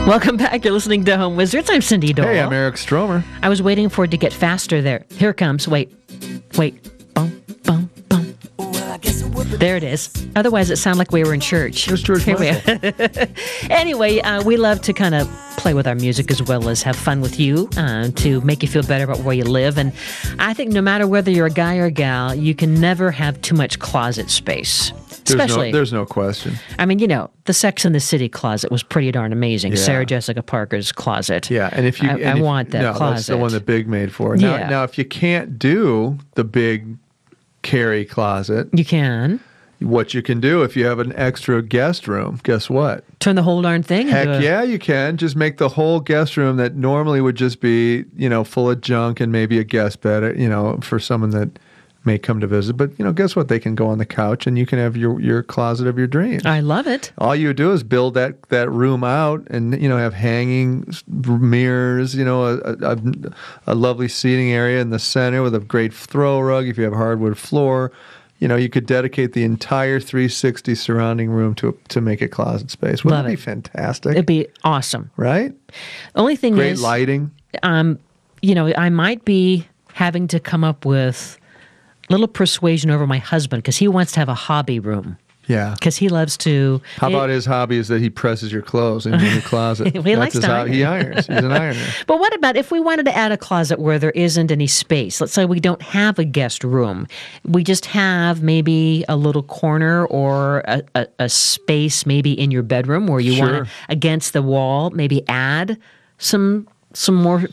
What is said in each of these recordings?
Welcome back. You're listening to Home Wizards. I'm Cindy Dole. Hey, I'm Eric Stromer. I was waiting for it to get faster there. Here it comes. Wait. Boom, boom, boom. There it is. Otherwise, it sounded like we were in church. It was George Michael. Anyway, we love to kind of play with our music as well as have fun with you to make you feel better about where you live. And I think no matter whether you're a guy or a gal, you can never have too much closet space. There's no question. I mean, the Sex and the City closet was pretty darn amazing. Yeah. Sarah Jessica Parker's closet. Yeah, and if you, I want that closet. That's the one that Big made for. Yeah. Now, if you can't do the Big carry closet, You can what you can do if you have an extra guest room, guess what? turn the whole darn thing Heck into yeah, you can. Just make the whole guest room that normally would just be, full of junk and maybe a guest bed, for someone that may come to visit. But, guess what? They can go on the couch and you can have your closet of your dreams. I love it. All you do is build that room out and, have hanging mirrors, a lovely seating area in the center with a great throw rug. If you have hardwood floor, you could dedicate the entire 360 surrounding room to make a closet space. Wouldn't that be fantastic? It'd be awesome. Right? Only thing Great is, lighting. I might be having to come up with a little persuasion over my husband because he wants to have a hobby room. Yeah. Because he loves to... How about his hobby is that he presses your clothes in your closet? He likes to iron. He irons. He's an ironer. But what about if we wanted to add a closet where there isn't any space? Let's say we don't have a guest room. We just have maybe a little corner or a space maybe in your bedroom where you want to, against the wall, maybe add some more,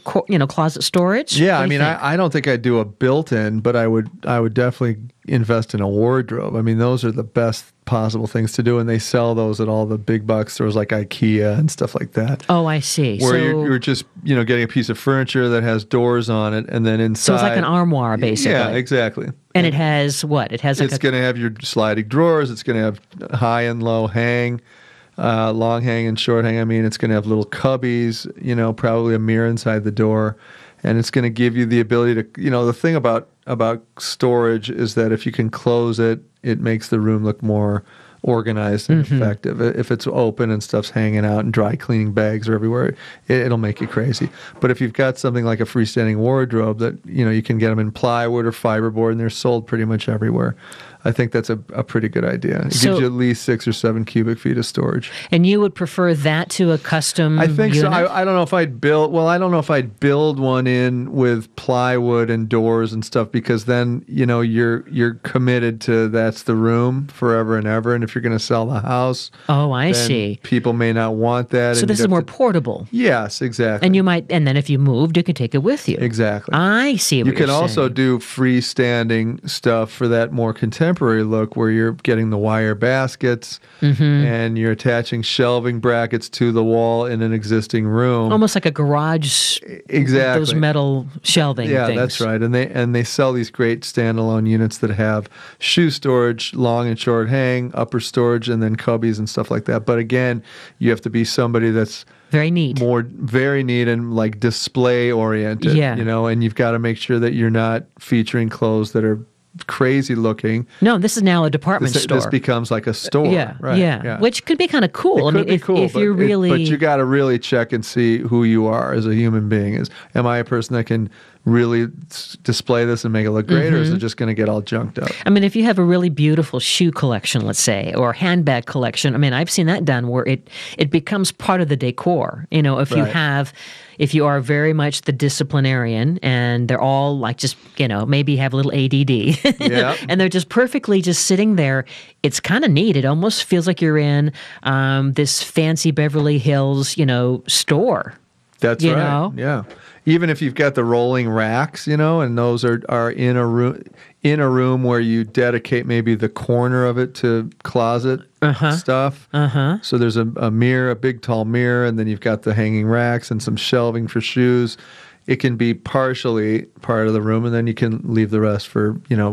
closet storage. Yeah, I don't think I'd do a built-in, but I would definitely invest in a wardrobe. I mean, those are the best possible things to do, and they sell those at all the big box stores like IKEA and stuff like that. Oh, I see. Where you're just getting a piece of furniture that has doors on it, and then inside. So it's like an armoire, basically. Yeah, exactly. And it has what? It has. It's going to have your sliding drawers. It's going to have high and low hang. Long hang and short hang. It's going to have little cubbies, probably a mirror inside the door. And it's going to give you the ability to, the thing about storage is that if you can close it, it makes the room look more organized and effective. If it's open and stuff's hanging out and dry cleaning bags are everywhere, it'll make you crazy. But if you've got something like a freestanding wardrobe that, you can get them in plywood or fiberboard and they're sold pretty much everywhere. I think that's a pretty good idea. It gives you at least 6 or 7 cubic feet of storage. And you would prefer that to a custom I think unit? so. I don't know if I'd build one in with plywood and doors and stuff because then, you're committed to that's the room forever and ever. And if you're going to sell the house, I see. People may not want that. So this is more portable. Yes, exactly. And then if you moved, you could take it with you. Exactly. I see what you you're can saying. also do freestanding stuff for that more contemporary look where you're getting the wire baskets and you're attaching shelving brackets to the wall in an existing room. Almost like a garage. Exactly. Those metal shelving things. Yeah, that's right. And they sell these great standalone units that have shoe storage, long and short hang, upper storage, and then cubbies and stuff like that. But again, you have to be somebody that's very neat. Very neat and like display oriented. Yeah. And you've got to make sure that you're not featuring clothes that are crazy looking. No, this is now a department store. This becomes like a store. Yeah, right? Yeah. Which could be kind of cool. It could be cool, if you're really... But you got to really check and see who you are as a human being. Am I a person that can really display this and make it look great, or is it just going to get all junked up? If you have a really beautiful shoe collection, let's say, or handbag collection, I've seen that done where it becomes part of the decor. If you are very much the disciplinarian and they're all like just, maybe have a little ADD yeah. and they're just perfectly just sitting there, it's kind of neat. It almost feels like you're in this fancy Beverly Hills, store. That's right. Yeah. Even if you've got the rolling racks, and those are in a room where you dedicate maybe the corner of it to closet stuff. So there's a mirror, a big tall mirror, and then you've got the hanging racks and some shelving for shoes. It can be partially part of the room, and then you can leave the rest for,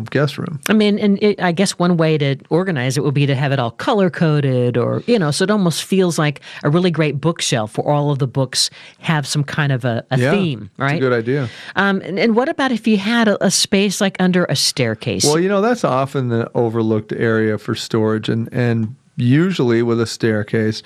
guest room. I guess one way to organize it would be to have it all color-coded or, so it almost feels like a really great bookshelf where all of the books have some kind of a theme, right? That's a good idea. And what about if you had a space like under a staircase? Well, that's often the overlooked area for storage, and usually with a staircase,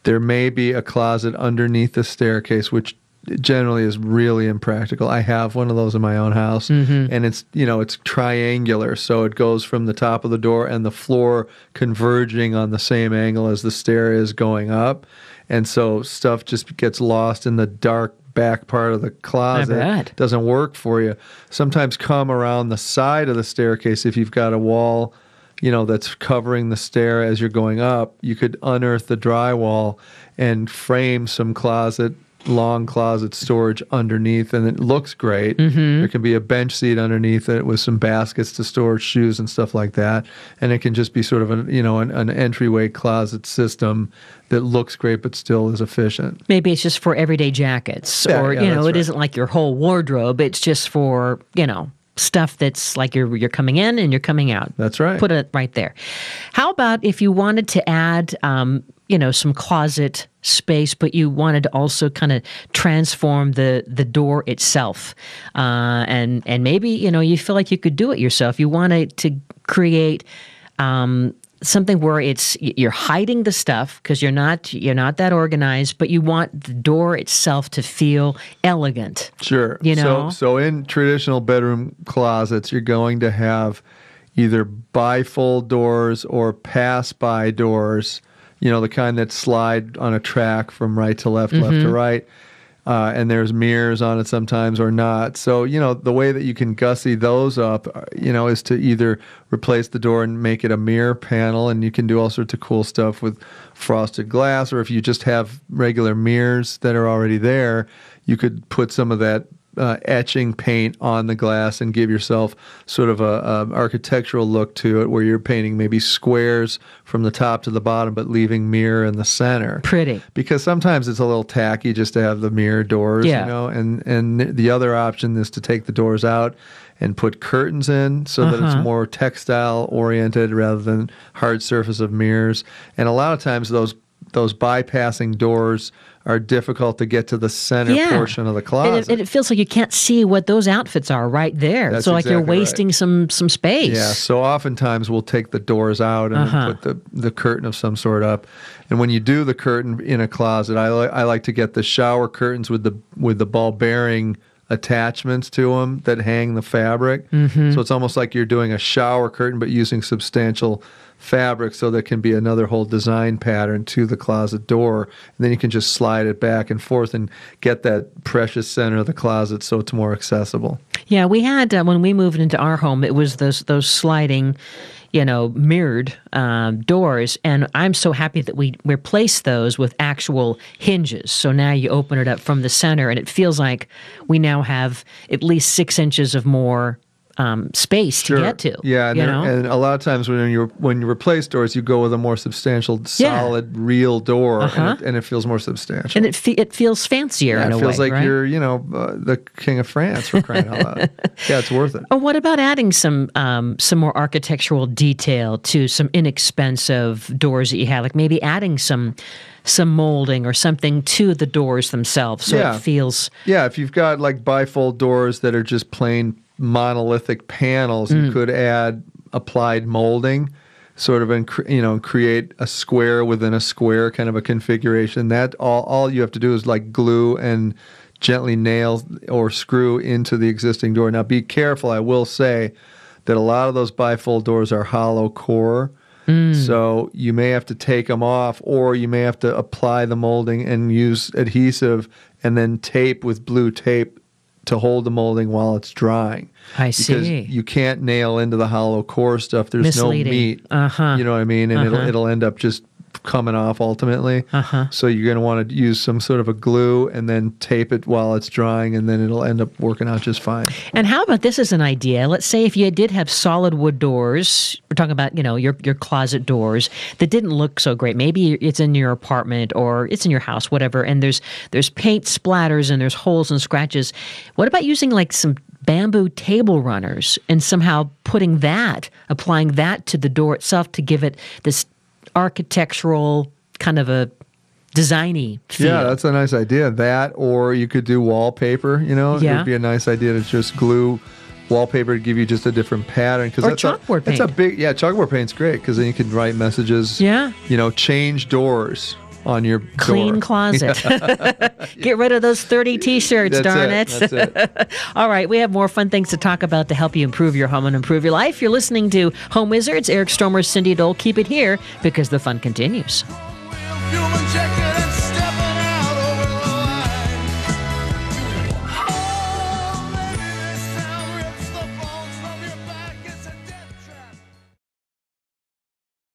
There may be a closet underneath the staircase, which generally is really impractical. I have one of those in my own house, and it's it's triangular, so it goes from the top of the door and the floor converging on the same angle as the stair is going up, and so stuff just gets lost in the dark back part of the closet. I bet. Doesn't work for you. Sometimes come around the side of the staircase if you've got a wall that's covering the stair as you're going up. You could unearth the drywall and frame some long closet storage underneath, and it looks great. There can be a bench seat underneath it with some baskets to store shoes and stuff like that, and it can just be sort of an entryway closet system that looks great but still is efficient. Maybe it's just for everyday jackets, or it right. isn't like your whole wardrobe. It's just for stuff that's like you're coming in and you're coming out. That's right. Put it right there. How about if you wanted to add, some closet space, but you wanted to also kind of transform the door itself, and maybe you feel like you could do it yourself. You wanted to create something where you're hiding the stuff because you're not that organized, but you want the door itself to feel elegant. Sure. So in traditional bedroom closets, you're going to have either bifold doors or pass-by doors, the kind that slide on a track from right to left, left to right. And there's mirrors on it sometimes or not. So, the way that you can gussy those up, is to either replace the door and make it a mirror panel, and you can do all sorts of cool stuff with frosted glass, or if you just have regular mirrors that are already there, you could put some of that etching paint on the glass and give yourself sort of a architectural look to it, where you're painting maybe squares from the top to the bottom, but leaving mirror in the center. Pretty. Because sometimes it's a little tacky just to have the mirror doors, and the other option is to take the doors out and put curtains in so that it's more textile oriented rather than hard surface of mirrors. And a lot of times those bypassing doors are difficult to get to the center portion of the closet. And it feels like you can't see what those outfits are right there. That's so like exactly you're wasting right. some space. Yeah, so oftentimes we'll take the doors out and then put the curtain of some sort up. And when you do the curtain in a closet, I like to get the shower curtains with the ball bearing attachments to them that hang the fabric. So it's almost like you're doing a shower curtain but using substantial fabric, so there can be another whole design pattern to the closet door, and then you can just slide it back and forth and get that precious center of the closet so it's more accessible. Yeah, we had when we moved into our home, it was those sliding, mirrored doors, and I'm so happy that we replaced those with actual hinges. So now you open it up from the center, and it feels like we now have at least 6 inches of more space to get to. Yeah, and a lot of times when you replace doors, you go with a more substantial, solid, real door, and it feels more substantial. And it feels fancier in a way. It feels like right? you're, the king of France, for crying out loud. Yeah, it's worth it. Oh, what about adding some more architectural detail to some inexpensive doors that you have? Like maybe adding some molding or something to the doors themselves, so it feels. Yeah, if you've got like bifold doors that are just plain monolithic panels, you could add applied molding, sort of, and create a square within a square kind of a configuration. That all you have to do is like glue and gently nail or screw into the existing door. Now, be careful. I will say that a lot of those bifold doors are hollow core. So you may have to take them off, or you may have to apply the molding and use adhesive and then tape with blue tape to hold the molding while it's drying. I see. Because you can't nail into the hollow core stuff. There's Misleading. no meat. You know what I mean? And it'll end up just coming off ultimately. So you're going to want to use some sort of a glue and then tape it while it's drying, and then it'll end up working out just fine. And how about this as an idea? Let's say if you did have solid wood doors, we're talking about, your closet doors that didn't look so great. Maybe it's in your apartment or it's in your house, whatever, and there's paint splatters and there's holes and scratches. What about using like some bamboo table runners and somehow applying that to the door itself to give it this architectural kind of a designy feel? Yeah, that's a nice idea. That, or you could do wallpaper, It would be a nice idea to just glue wallpaper to give you just a different pattern. Or chalkboard paint. That's chalkboard paint's great because then you can write messages. Yeah. Change doors. on your Clean door. closet. Get rid of those 30 T-shirts, darn it. That's it. All right, we have more fun things to talk about to help you improve your home and improve your life. You're listening to Home Wizards, Eric Stromer, Cindy Dole. Keep it here because the fun continues.